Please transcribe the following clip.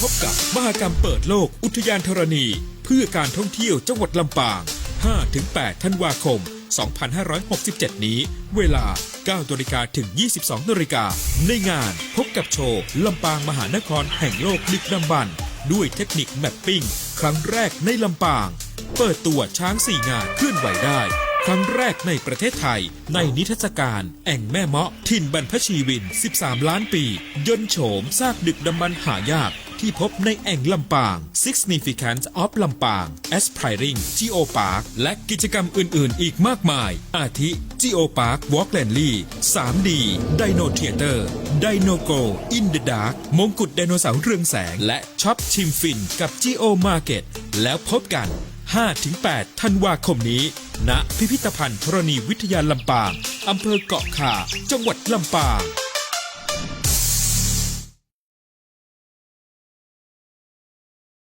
พบกับมหกรรมเปิดโลกอุทยานธรณีเพื่อการท่องเที่ยวจังหวัดลำปาง 5-8 ธันวาคม 2567 นี้ เวลา 9 นาฬิกาถึง 22 นาฬิกา ในงานพบกับโชว์ลำปางมหานครแห่งโลกดึกดำบรรพ์ด้วยเทคนิคแมปปิ้งครั้งแรกในลำปาง เปิดตัวช้าง4 งานเคลื่อนไหวได้ครั้งแรกในประเทศไทยในนิทรรศการแอ่งแม่เมาะถิ่นบรรพชีวิน 13 ล้านปียนต์โฉมซากดึกดำบรรพ์หายากที่พบในแอ่งลำปาง Significance of ลำปาง Aspiring Geo Park และกิจกรรมอื่นๆ อีกมากมาย อาทิ Geo Park Walklandly 3D Dino Theater Dino Go in the Dark มงกุฎไดโนเสาร์เรืองแสงและช็อปชิมฟินกับ Geo Market แล้วพบกัน 5-8 ธันวาคมนี้ณพิพิธภัณฑ์ธรณีวิทยาลำปางอำเภอเกาะข่าจังหวัดลำปาง